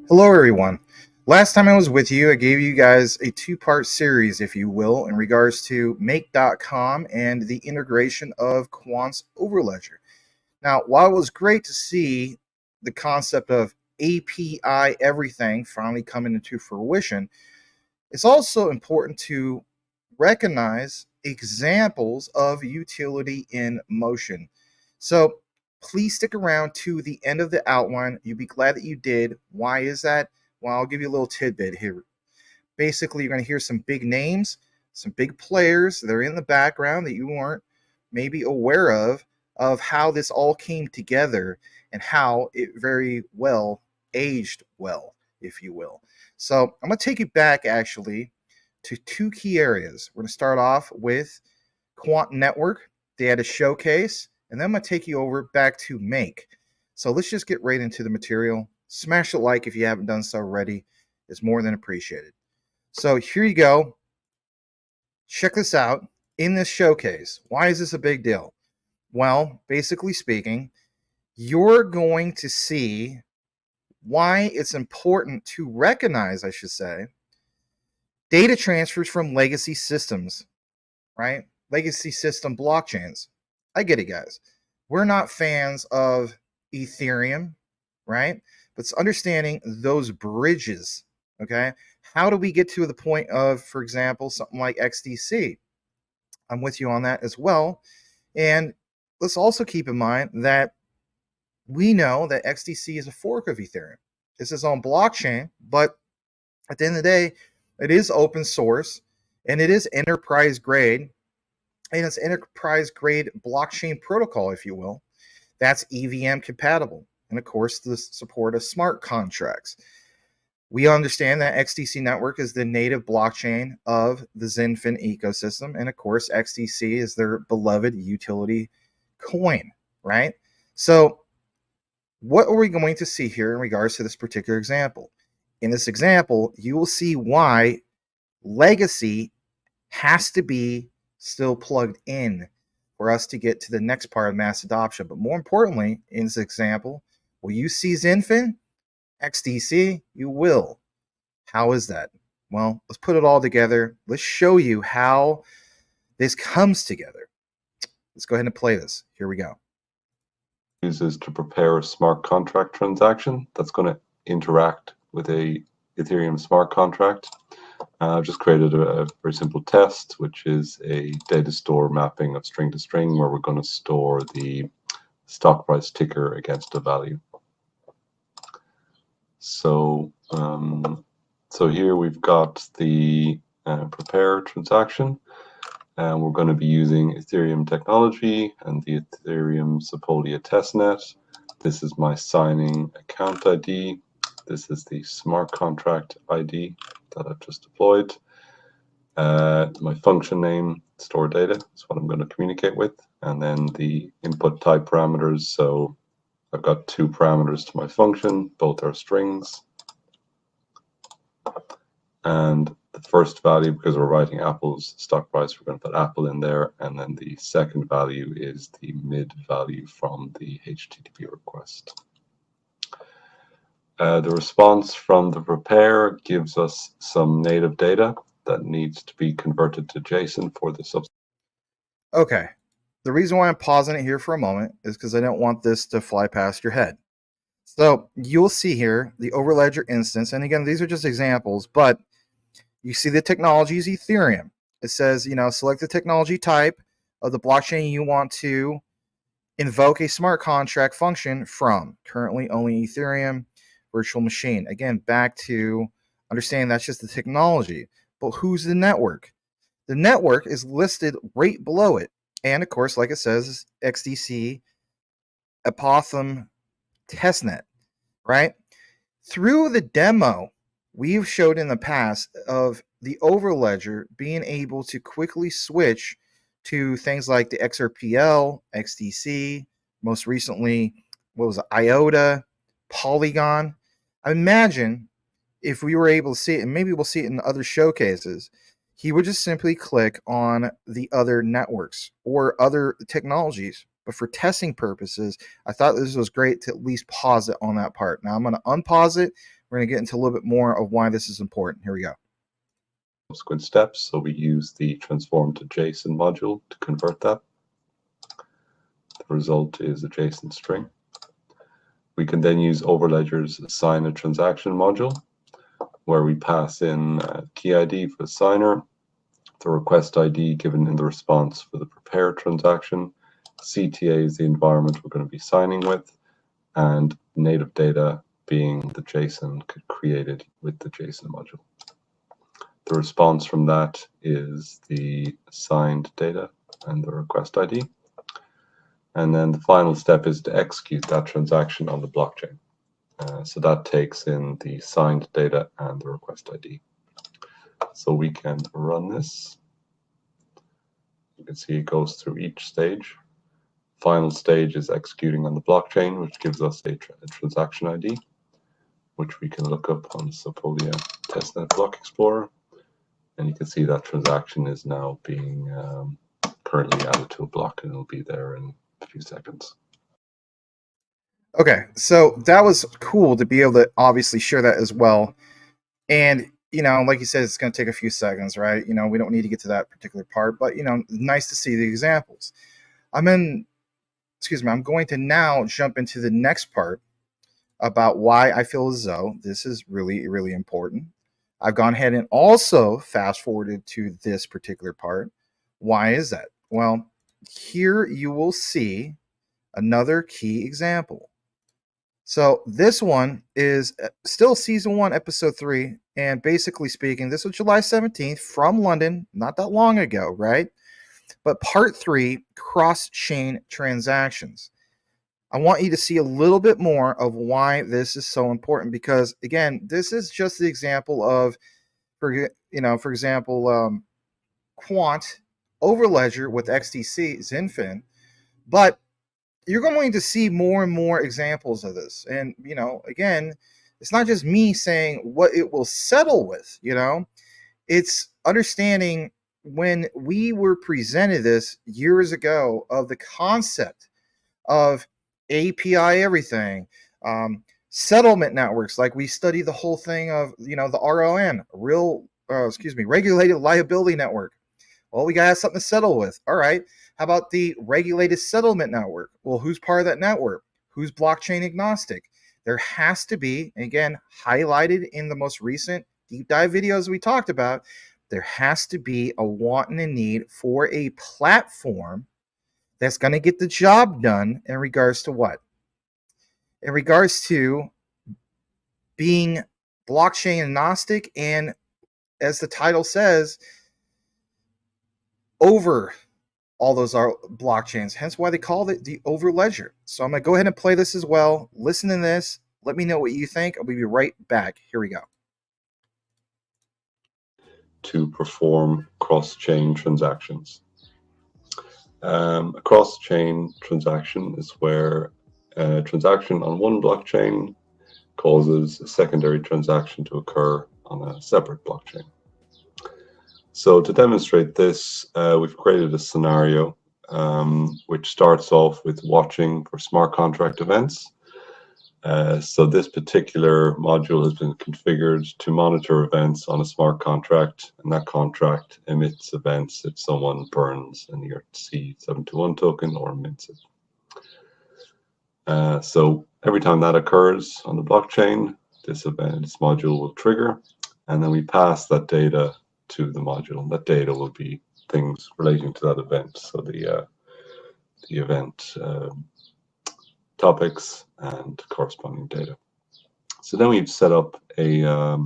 Hello, everyone. Last time I was with you, I gave you guys a two-part series, if you will, in regards to Make.com and the integration of QUANT's Overledger. Now, while it was great to see the concept of API everything finally coming into fruition, it's also important to recognize examples of utility in motion. So please stick around to the end of the outline. You'll be glad that you did. Why is that? Well, I'll give you a little tidbit here. Basically, you're going to hear some big names, some big players that are in the background that you weren't maybe aware of how this all came together and how it very well aged well, if you will. So I'm going to take you back actually to two key areas. We're going to start off with Quant Network. They had a showcase, and then I'm going to take you over back to Make. So let's just get right into the material. Smash a like if you haven't done so already. It's more than appreciated. So here you go. Check this out in this showcase. Why is this a big deal? Well, basically speaking, you're going to see why it's important to recognize, I should say, data transfers from legacy systems, right? Legacy system blockchains. I get it, guys. We're not fans of Ethereum, right? But it's understanding those bridges, okay? How do we get to the point of, for example, something like XDC? I'm with you on that as well. And let's also keep in mind that we know that XDC is a fork of Ethereum. It's its own blockchain, but at the end of the day, it is open source and it is enterprise grade, and it's enterprise grade blockchain protocol, if you will. That's EVM compatible. And of course, the support of smart contracts. We understand that XDC network is the native blockchain of the Zenfin ecosystem. And of course, XDC is their beloved utility coin, right? So, what are we going to see here in regards to this particular example? In this example, you will see why legacy has to be still plugged in for us to get to the next part of mass adoption. But more importantly, in this example, will you see Zenfin, XDC? You will. How is that? Well, let's put it all together. Let's show you how this comes together. Let's go ahead and play this. Here we go. Uses to prepare a smart contract transaction that's going to interact with a Ethereum smart contract. I've just created a very simple test, which is a data store mapping of string to string, where we're going to store the stock price ticker against a value. So, so here we've got the prepare transaction, and we're going to be using Ethereum technology and the Ethereum Sepolia testnet. This is my signing account ID. This is the smart contract ID that I've just deployed. My function name, store data, is what I'm going to communicate with. And then the input type parameters. So I've got two parameters to my function. Both are strings. And the first value, because we're writing Apple's stock price, we're going to put Apple in there. And then the second value is the mid value from the HTTP request. The response from the prepare gives us some native data that needs to be converted to JSON for the sub. Okay. The reason why I'm pausing it here for a moment is because I don't want this to fly past your head. So you'll see here the Overledger instance. And again, these are just examples, but you see the technology is Ethereum. It says, select the technology type of the blockchain you want to invoke a smart contract function from. Currently only Ethereum virtual machine. Again, back to understanding that's just the technology. But who's the network? The network is listed right below it. And of course, like it says, XDC Apothem testnet, right? Through the demo we've showed in the past of the Overledger being able to quickly switch to things like the XRPL, XDC, most recently, what was it, IOTA, Polygon. Imagine if we were able to see it, and maybe we'll see it in other showcases, he would just simply click on the other networks or other technologies. But for testing purposes, I thought this was great to at least pause it on that part. Now I'm going to unpause it. we're going to get into a little bit more of why this is important. Here we go. Subsequent steps. So we use the transform to JSON module to convert that. The result is a JSON string. We can then use Overledger's assign a transaction module, where we pass in key ID for the signer, the request ID given in the response for the prepare transaction, CTA is the environment we're going to be signing with, and native data being the JSON created with the JSON module. The response from that is the signed data and the request ID. And then the final step is to execute that transaction on the blockchain. So that takes in the signed data and the request ID. So we can run this. You can see it goes through each stage. Final stage is executing on the blockchain, which gives us a transaction ID, which we can look up on the Sepolia testnet block explorer. And you can see that transaction is now being currently added to a block, and it'll be there in a few seconds. Okay, so that was cool to be able to obviously share that as well. And, you know, like you said, it's going to take a few seconds, right? You know, we don't need to get to that particular part, but, you know, nice to see the examples. I'm going to now jump into the next part about why I feel as though this is really, really important. I've gone ahead and also fast forwarded to this particular part. Why is that? Well, here you will see another key example. So this one is still season 1, episode 3. And basically speaking, this was July 17th from London, not that long ago, right? But part 3, cross-chain transactions. I want you to see a little bit more of why this is so important, because again, this is just the example of, for example, QUANT Overledger with XDC XinFin, but you're going to see more and more examples of this. And you know, again, it's not just me saying what it will settle with. You know, it's understanding when we were presented this years ago of the concept of API everything, settlement networks. Like we study the whole thing of, you know, the RLN, regulated liability network. Well, we gotta have something to settle with. All right. How about the regulated settlement network? Well, who's part of that network? Who's blockchain agnostic? There has to be, again, highlighted in the most recent deep dive videos we talked about, there has to be a want and a need for a platform that's going to get the job done in regards to what? In regards to being blockchain agnostic and, as the title says, over all those are blockchains, hence why they called it the Overledger. So I'm going to go ahead and play this as well. Listen to this. Let me know what you think. I'll be right back. Here we go. To perform cross-chain transactions. A cross-chain transaction is where a transaction on one blockchain causes a secondary transaction to occur on a separate blockchain. So to demonstrate this, we've created a scenario which starts off with watching for smart contract events. So this particular module has been configured to monitor events on a smart contract, and that contract emits events if someone burns an ERC-721 token or mints it. So every time that occurs on the blockchain, this module will trigger, and then we pass that data to the module, and that data will be things relating to that event. So the event topics and corresponding data. So then we've set up a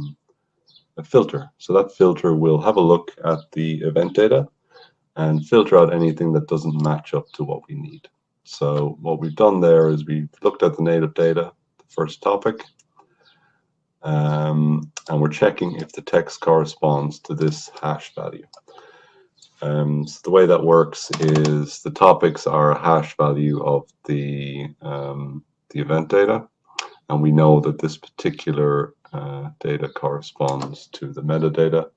filter. So that filter will have a look at the event data and filter out anything that doesn't match up to what we need. So what we've done there is we've looked at the native data, the first topic, and we're checking if the text corresponds to this hash value. So the way that works is the topics are a hash value of the event data, and we know that this particular data corresponds to the metadata.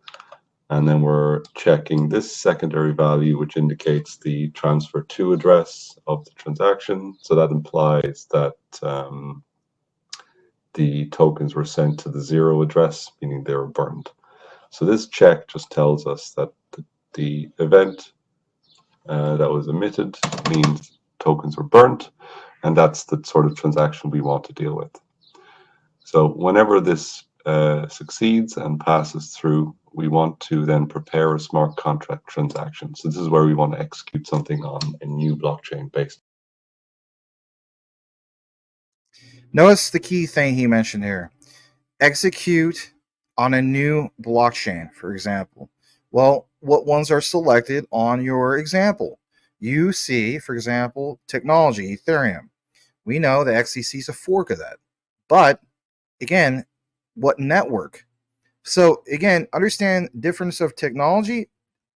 And then we're checking this secondary value, which indicates the transfer to address of the transaction. So that implies that the tokens were sent to the 0 address, meaning they were burned. So this check just tells us that the event that was emitted means tokens were burnt, and that's the sort of transaction we want to deal with. So whenever this succeeds and passes through, we want to then prepare a smart contract transaction. So this is where we want to execute something on a new blockchain based. Notice the key thing he mentioned here. Execute on a new blockchain, for example. Well, what ones are selected on your example? You see, for example, technology, Ethereum. We know that XDC is a fork of that. But again, what network? So again, understand difference of technology,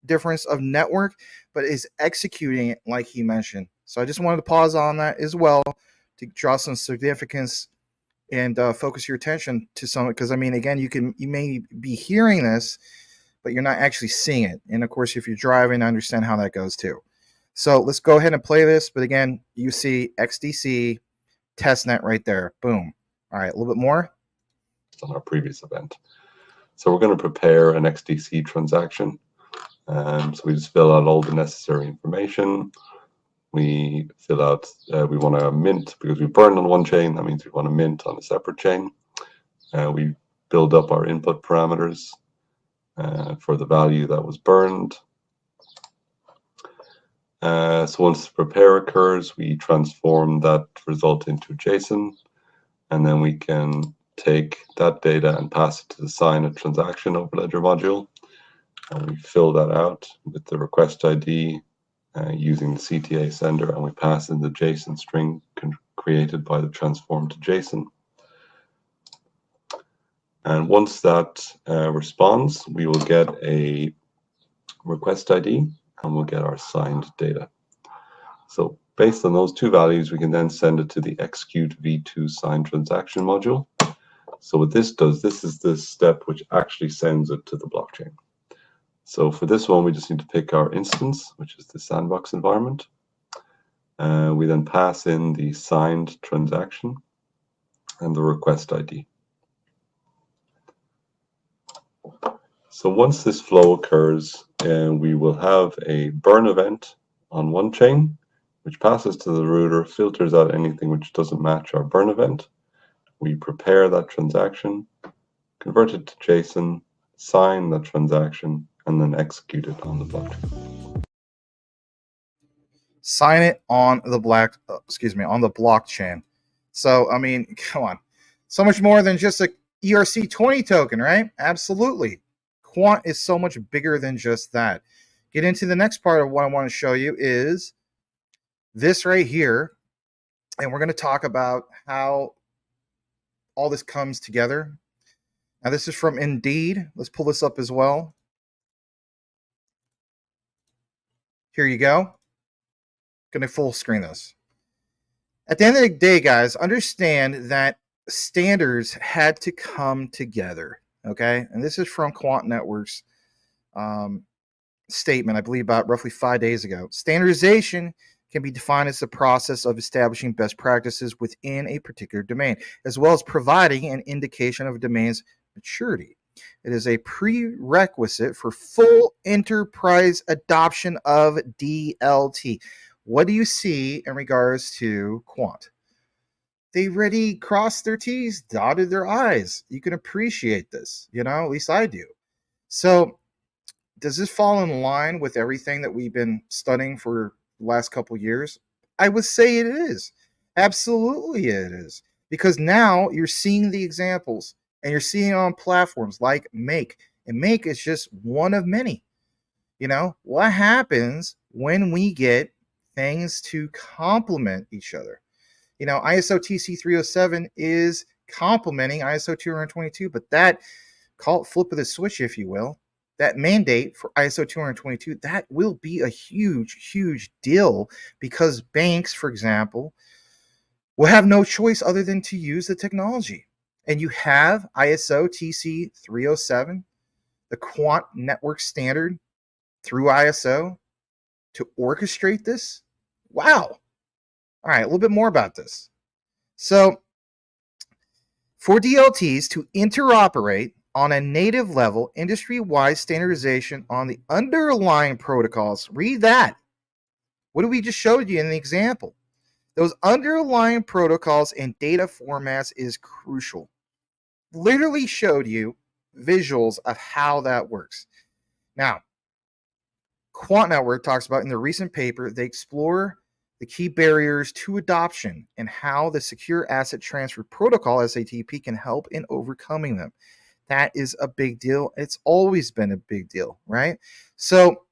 difference of network, but is executing it like he mentioned. So I just wanted to pause on that as well to draw some significance and focus your attention to some, because I mean, again, you may be hearing this, but you're not actually seeing it. And of course, if you're driving, I understand how that goes too. So let's go ahead and play this. But again, you see XDC testnet right there. Boom. All right, a little bit more. On our previous event. So we're going to prepare an XDC transaction. So we just fill out all the necessary information. We fill out, we want to mint because we burned on one chain. That means we want to mint on a separate chain. We build up our input parameters for the value that was burned. So once the prepare occurs, we transform that result into JSON, and then we can take that data and pass it to the sign a transaction overledger module. And we fill that out with the request ID using the CTA sender, and we pass in the JSON string created by the transform to JSON. And once that responds, we will get a request ID and we'll get our signed data. So based on those two values, we can then send it to the execute v2 sign transaction module. So what this does, this is the step which actually sends it to the blockchain. So for this one, we just need to pick our instance, which is the sandbox environment. We then pass in the signed transaction and the request ID. So once this flow occurs, we will have a burn event on one chain, which passes to the router, filters out anything which doesn't match our burn event. We prepare that transaction, convert it to JSON, sign that transaction, and then execute it on the blockchain. Sign it on the on the blockchain. So I mean, come on, so much more than just a ERC20 token, right? Absolutely. Quant is so much bigger than just that. Get into the next part of what I want to show you is this right here, and we're going to talk about how all this comes together. Now, this is from Indeed. Let's pull this up as well. Here you go. Going to full screen this. At the end of the day, guys, understand that standards had to come together. Okay, and this is from Quant Networks statement, I believe, about roughly 5 days ago. Standardization can be defined as the process of establishing best practices within a particular domain, as well as providing an indication of a domain's maturity. It is a prerequisite for full enterprise adoption of DLT. What do you see in regards to Quant? They already crossed their T's, dotted their I's. You can appreciate this, at least I do. So does this fall in line with everything that we've been studying for the last couple of years? I would say it is. Absolutely it is. Because now you're seeing the examples and you're seeing on platforms like Make. And Make is just one of many. What happens when we get things to complement each other? ISO TC 307 is complementing ISO 222, but that, call it flip of the switch, if you will, that mandate for ISO 222, that will be a huge, huge deal because banks, for example, will have no choice other than to use the technology. And you have ISO TC 307, the Quant network standard through ISO to orchestrate this. Wow. All right, a little bit more about this. So, For DLTs to interoperate on a native level, industry-wide standardization on the underlying protocols. Read that. What did we just showed you in the example? Those underlying protocols and data formats is crucial. Literally showed you visuals of how that works. Now, Quant Network talks about in the recent paper, they explore the key barriers to adoption and how the Secure Asset Transfer Protocol, SATP, can help in overcoming them. That is a big deal. It's always been a big deal, right? So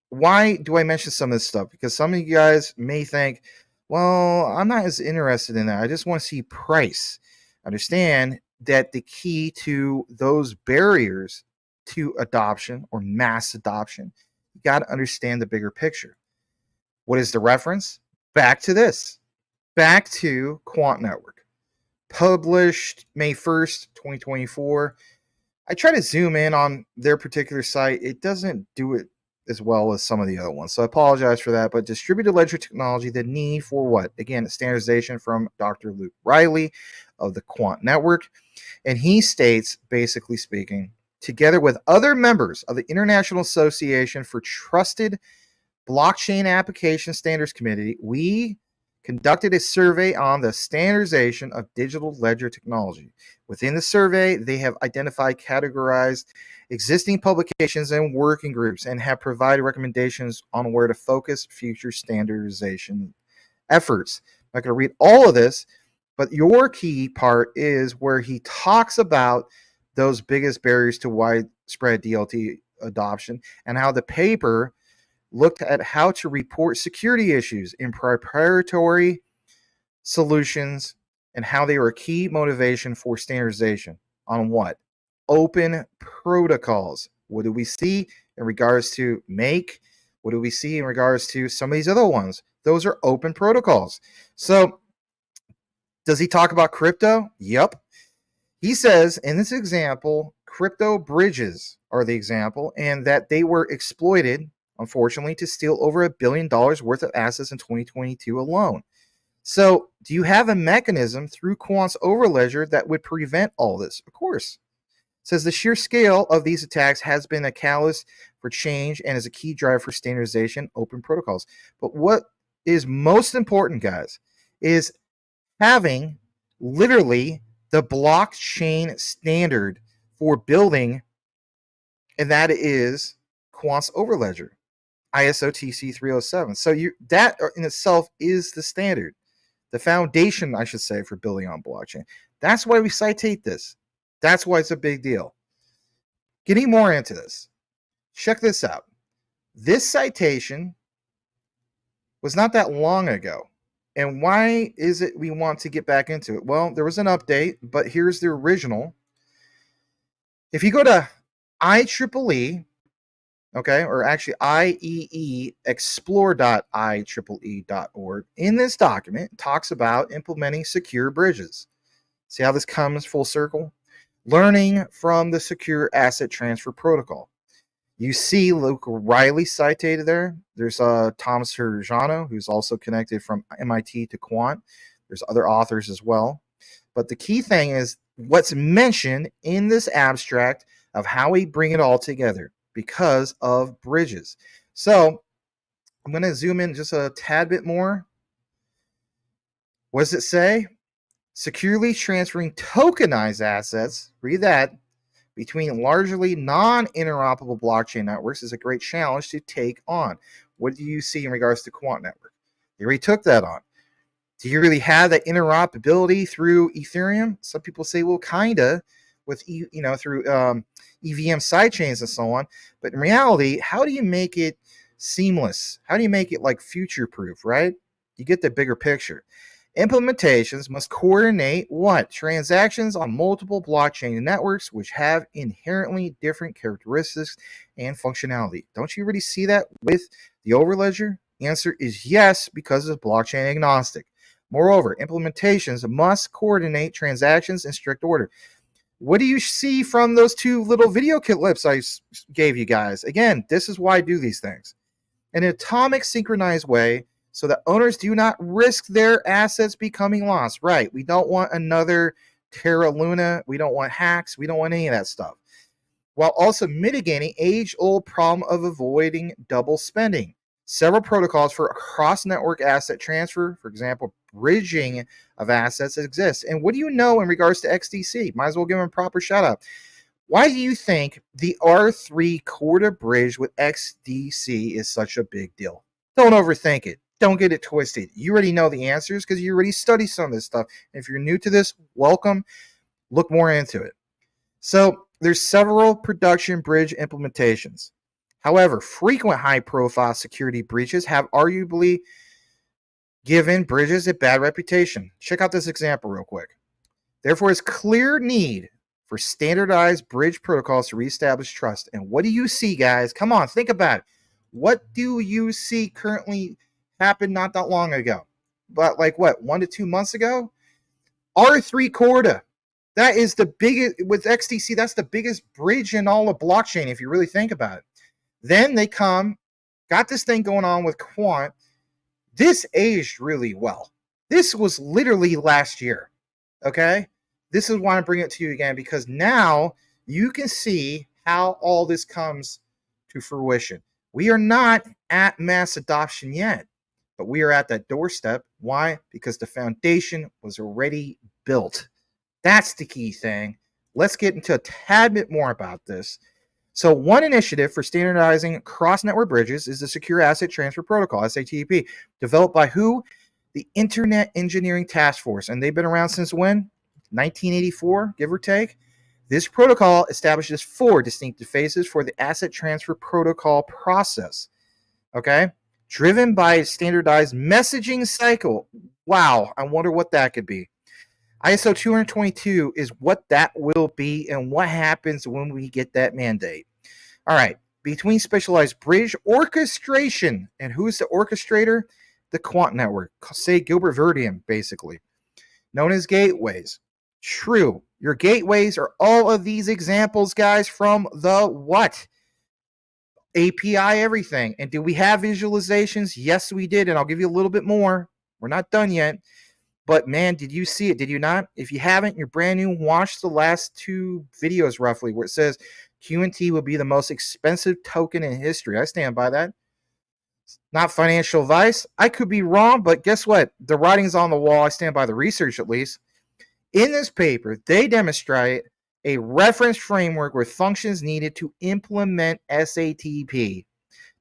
why do I mention some of this stuff? Because some of you guys may think, well, I'm not as interested in that. I just want to see price. Understand that the key to those barriers to adoption or mass adoption, you got to understand the bigger picture. What is the reference? Back to this. Back to Quant Network. Published May 1st, 2024. I try to zoom in on their particular site. It doesn't do it as well as some of the other ones. So I apologize for that. But distributed ledger technology, the need for what? Again, standardization from Dr. Luke Riley of the Quant Network. And he states, basically speaking, together with other members of the International Association for Trusted Blockchain Application Standards Committee, we conducted a survey on the standardization of digital ledger technology. Within the survey, they have identified, categorized existing publications and working groups and have provided recommendations on where to focus future standardization efforts. I'm not going to read all of this, but your key part is where he talks about those biggest barriers to widespread DLT adoption and how the paper looked at how to report security issues in proprietary solutions and how they were a key motivation for standardization on what? Open protocols. What do we see in regards to Make? What do we see in regards to some of these other ones? Those are open protocols. So, does he talk about crypto? Yep. He says in this example, crypto bridges are the example, and that they were exploited, unfortunately, to steal over $1 billion worth of assets in 2022 alone. So, do you have a mechanism through Quant's overledger that would prevent all this? Of course. It says the sheer scale of these attacks has been a catalyst for change and is a key driver for standardization, open protocols. But what is most important, guys, is having literally the blockchain standard for building, and that is Quant's overledger, ISO TC 307. So that in itself is the standard, the foundation, I should say, for building on blockchain. That's why we citate this. That's why it's a big deal. Getting more into this, check this out. This citation was not that long ago. And why is it we want to get back into it? Well, there was an update, but here's the original. If you go to IEEE, okay, or actually IEEexplore.ieee.org, in this document, it talks about implementing secure bridges. See how this comes full circle? Learning from the Secure Asset Transfer Protocol. You see Luke Riley cited there. There's Thomas Herjano, who's also connected from MIT to Quant. There's other authors as well. But the key thing is what's mentioned in this abstract of how we bring it all together because of bridges. So I'm going to zoom in just a tad bit more. What does it say? Securely transferring tokenized assets, read that, between largely non-interoperable blockchain networks is a great challenge to take on. What do you see in regards to Quant Network? They already took that on. Do you really have that interoperability through Ethereum? Some people say, well, kinda, with through EVM sidechains and so on. But in reality, how do you make it seamless? How do you make it like future-proof, right? You get the bigger picture. Implementations must coordinate what? Transactions on multiple blockchain networks, which have inherently different characteristics and functionality. Don't you really see that with the overledger? The answer is yes, because it's blockchain agnostic. Moreover, implementations must coordinate transactions in strict order. What do you see from those two little video clips I gave you guys? Again, this is why I do these things. In an atomic synchronized way, so that owners do not risk their assets becoming lost. Right. We don't want another Terra Luna. We don't want hacks. We don't want any of that stuff. While also mitigating age-old problem of avoiding double spending. Several protocols for cross-network asset transfer, for example, bridging of assets exist. And what do you know in regards to XDC? Might as well give them a proper shout out. Why do you think the R3 Corda bridge with XDC is such a big deal? Don't overthink it. Don't get it twisted. You already know the answers because you already studied some of this stuff. And if you're new to this, welcome. Look more into it. So there's several production bridge implementations. However, frequent high-profile security breaches have arguably given bridges a bad reputation. Check out this example real quick. Therefore, is clear need for standardized bridge protocols to reestablish trust. And what do you see, guys? Come on, think about it. What do you see currently happen not that long ago? But like what, 1 to 2 months ago? R3 Corda. That is the biggest, with XDC, that's the biggest bridge in all of blockchain, if you really think about it. Then they got this thing going on with Quant. This aged really well. This was literally last year, okay? This is why I bring it to you again, because now you can see how all this comes to fruition. We are not at mass adoption yet, but we are at that doorstep. Why? Because the foundation was already built. That's the key thing. Let's get into a tad bit more about this. So one initiative for standardizing cross-network bridges is the Secure Asset Transfer Protocol, SATP, developed by who? The Internet Engineering Task Force. And they've been around since when? 1984, give or take. This protocol establishes 4 distinctive phases for the asset transfer protocol process. Okay? Driven by a standardized messaging cycle. Wow, I wonder what that could be. ISO 222 is what that will be and what happens when we get that mandate. All right, between specialized bridge orchestration, and who's the orchestrator? The Quant network, say Gilbert Verdian, basically, known as gateways. True, your gateways are all of these examples, guys, from the what? API everything. And do we have visualizations? Yes, we did, and I'll give you a little bit more. We're not done yet. But man, did you see it? Did you not? If you haven't, you're brand new. Watch the last 2 videos roughly where it says QNT will be the most expensive token in history. I stand by that. Not financial advice. I could be wrong, but guess what? The writing's on the wall. I stand by the research at least. In this paper, they demonstrate a reference framework with functions needed to implement SATP.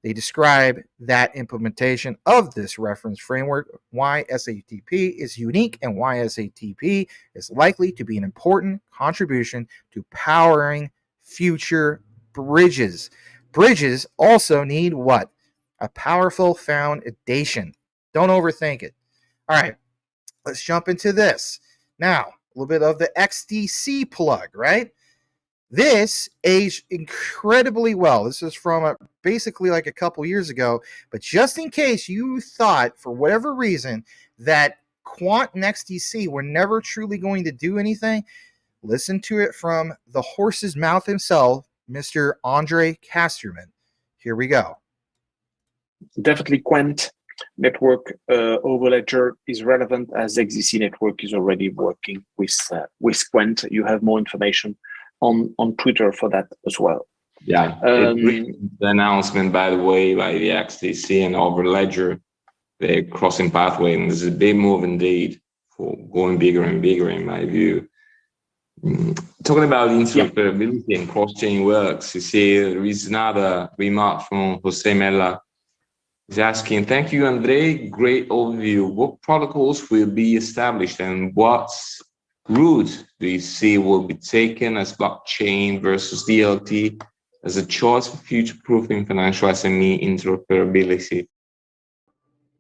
They describe that implementation of this reference framework, why SATP is unique, and why SATP is likely to be an important contribution to powering future bridges. Bridges also need what? A powerful foundation. Don't overthink it. All right, let's jump into this. Now, a little bit of the XDC plug, right? This aged incredibly well. This is from basically like a couple years ago. But just in case you thought, for whatever reason, that Quant and XDC were never truly going to do anything, listen to it from the horse's mouth himself, Mr. Andre Casterman. Here we go. Definitely QUANT network overledger is relevant, as XDC network is already working with QUANT. You have more information on Twitter for that as well. Yeah, the announcement, by the way, by the XDC and Overledger, the crossing pathway, and there's a big move indeed for going bigger and bigger, in my view. Talking about interoperability and cross-chain works, you see there is another remark from Jose Mella. He's asking, thank you, Andre, great overview. What protocols will be established and what route do you see will be taken as blockchain versus DLT as a choice for future-proofing financial SME interoperability?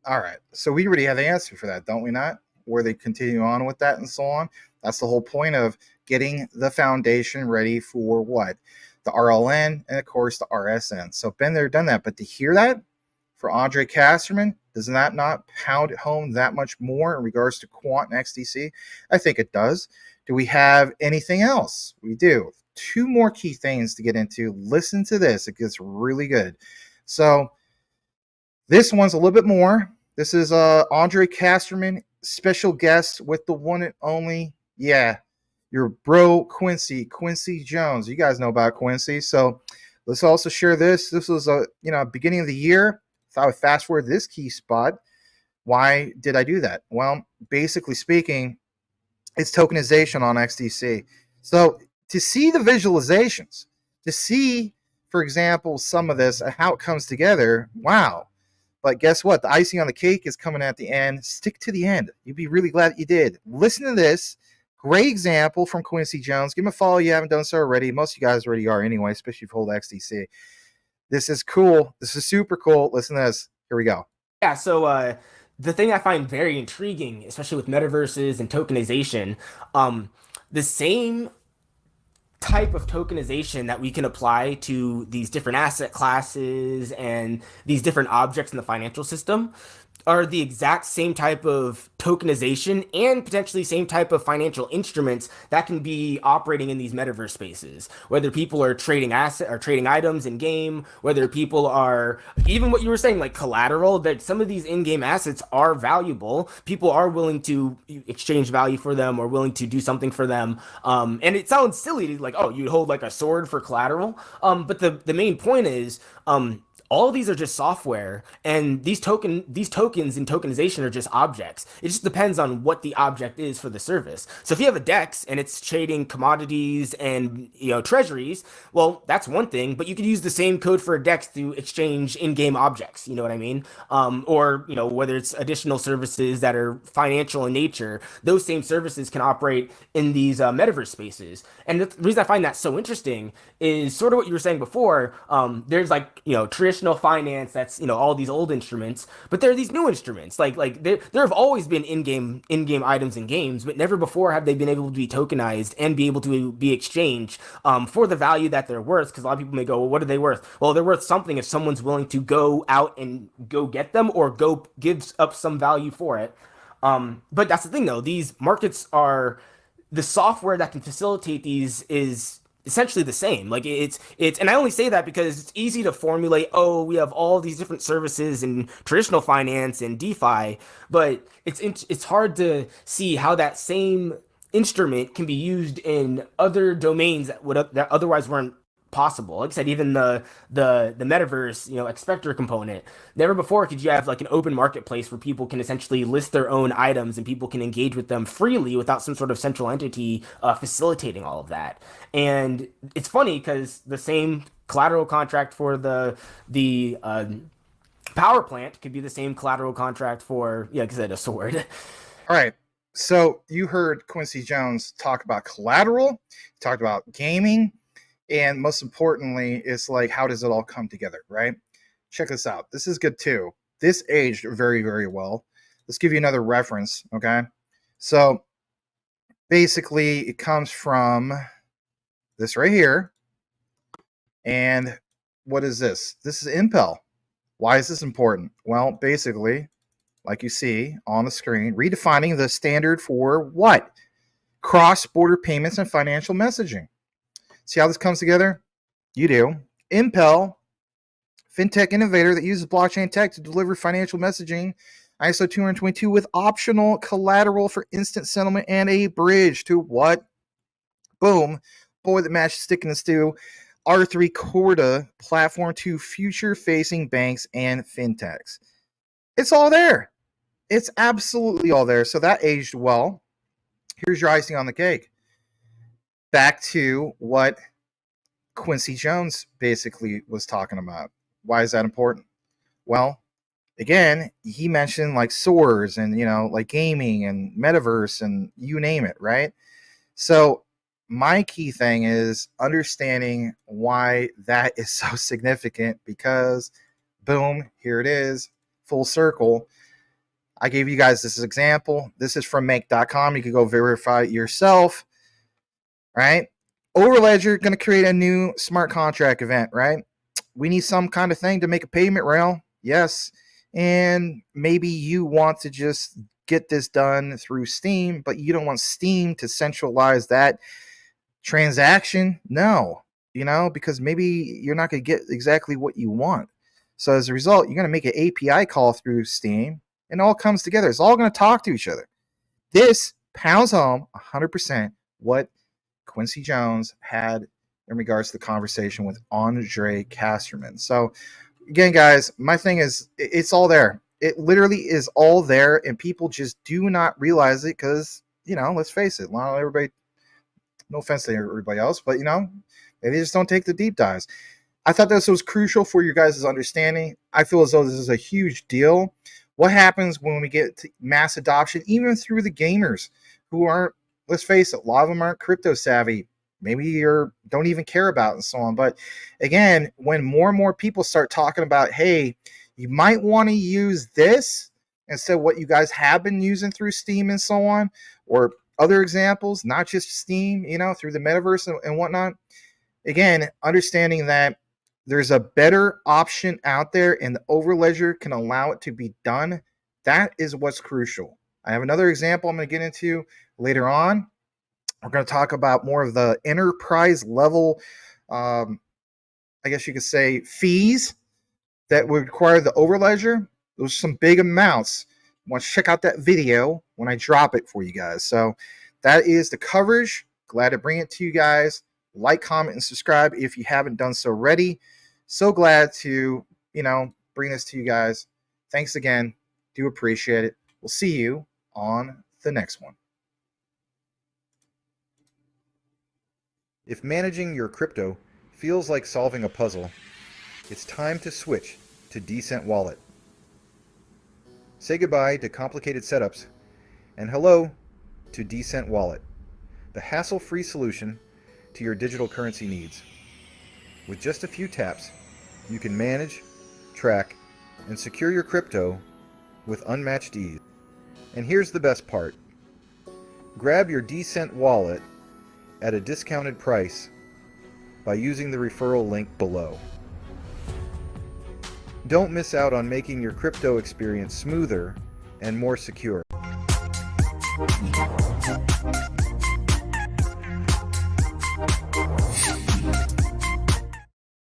All right, so we already have the answer for that, don't we not? Where they continue on with that and so on. That's the whole point of getting the foundation ready for what? The RLN and, of course, the RSN. So been there, done that. But to hear that for Andre Casterman, does that not pound it home that much more in regards to Quant and XDC? I think it does. Do we have anything else? We do. 2 more key things to get into. Listen to this. It gets really good. So this one's a little bit more. This is Andre Casterman, special guest with the one and only. Yeah, your bro Quincy Jones. You guys know about Quincy. So let's also share this. This was a beginning of the year. Thought I would fast forward this key spot. Why did I do that? Well, basically speaking, it's tokenization on XDC. So to see the visualizations, to see, for example, some of this, how it comes together, wow. But guess what? The icing on the cake is coming at the end. Stick to the end. You'd be really glad you did. Listen to this. Great example from Quincy Jones. Give him a follow if you haven't done so already. Most of you guys already are anyway, especially if you hold XDC. This is cool. This is super cool. Listen to this. Here we go. Yeah, so the thing I find very intriguing, especially with metaverses and tokenization, the same type of tokenization that we can apply to these different asset classes and these different objects in the financial system are the exact same type of tokenization and potentially same type of financial instruments that can be operating in these metaverse spaces. Whether people are trading items in game, whether people are even what you were saying, like collateral, that some of these in-game assets are valuable. People are willing to exchange value for them or willing to do something for them. And it sounds silly to like, oh, you'd hold like a sword for collateral. But the main point is, all of these are just software, and these tokens and tokenization are just objects. It just depends on what the object is for the service. So if you have a DEX and it's trading commodities and treasuries, well, that's one thing. But you could use the same code for a DEX to exchange in-game objects. You know what I mean? Or whether it's additional services that are financial in nature, those same services can operate in these metaverse spaces. And the reason I find that so interesting is sort of what you were saying before. There's like traditional finance, that's all these old instruments, but there are these new instruments. Like there have always been in-game items in games, but never before have they been able to be tokenized and be able to be exchanged for the value that they're worth. Because a lot of people may go, well, what are they worth? Well, they're worth something if someone's willing to go out and go get them or go gives up some value for it. But that's the thing, though. These markets are the software that can facilitate these is essentially the same. Like it's and I only say that because it's easy to formulate, oh, we have all these different services in traditional finance and DeFi, but it's hard to see how that same instrument can be used in other domains that otherwise weren't possible. Like I said, even the metaverse, expector component. Never before could you have like an open marketplace where people can essentially list their own items and people can engage with them freely without some sort of central entity facilitating all of that. And it's funny because the same collateral contract for the power plant could be the same collateral contract for, like I said, a sword. All right. So you heard Quincy Jones talk about collateral, talked about gaming, and most importantly, it's like, how does it all come together, right? Check this out. This is good too. This aged very, very well. Let's give you another reference, okay? So basically, it comes from this right here. And what is this? This is Impel. Why is this important? Well, basically, like you see on the screen, redefining the standard for what? Cross-border payments and financial messaging. See how this comes together? You do. Impel, fintech innovator that uses blockchain tech to deliver financial messaging, ISO 222 with optional collateral for instant settlement and a bridge to what? Boom. Boy, that match stick in the stew. R3 Corda platform to future-facing banks and fintechs. It's all there. It's absolutely all there. So that aged well. Here's your icing on the cake. Back to what Quincy Jones basically was talking about. Why is that important? Well, again, he mentioned like swords and, like gaming and metaverse and you name it, right? So my key thing is understanding why that is so significant because, boom, here it is, full circle. I gave you guys this example. This is from make.com. You can go verify it yourself. Right? Overledger going to create a new smart contract event, right? We need some kind of thing to make a payment rail. Yes. And maybe you want to just get this done through Steam, but you don't want Steam to centralize that transaction. No, because maybe you're not going to get exactly what you want. So as a result, you're going to make an API call through Steam and it all comes together. It's all going to talk to each other. This pounds home 100% what Quincy Jones had in regards to the conversation with Andre Casterman. So again, guys, my thing is it's all there. It literally is all there, and people just do not realize it because, let's face it, not everybody, no offense to everybody else, but, they just don't take the deep dives. I thought this was crucial for your guys' understanding. I feel as though this is a huge deal. What happens when we get to mass adoption, even through the gamers who aren't, let's face it, a lot of them aren't crypto savvy, maybe don't even care about it and so on. But again, when more and more people start talking about, hey, you might want to use this instead of what you guys have been using through Steam and so on, or other examples, not just Steam, through the metaverse and whatnot. Again, understanding that there's a better option out there and the Overledger can allow it to be done. That is what's crucial. I have another example I'm going to get into later on. We're going to talk about more of the enterprise level, I guess you could say, fees that would require the Overledger. Those are some big amounts. I want to check out that video when I drop it for you guys. So that is the coverage. Glad to bring it to you guys. Like, comment, and subscribe if you haven't done so already. So glad to, bring this to you guys. Thanks again. Do appreciate it. We'll see you on the next one. If managing your crypto feels like solving a puzzle, it's time to switch to Decent Wallet. Say goodbye to complicated setups and hello to Decent Wallet, the hassle-free solution to your digital currency needs. With just a few taps, you can manage, track, and secure your crypto with unmatched ease. And here's the best part. Grab your Decent Wallet at a discounted price by using the referral link below. Don't miss out on making your crypto experience smoother and more secure.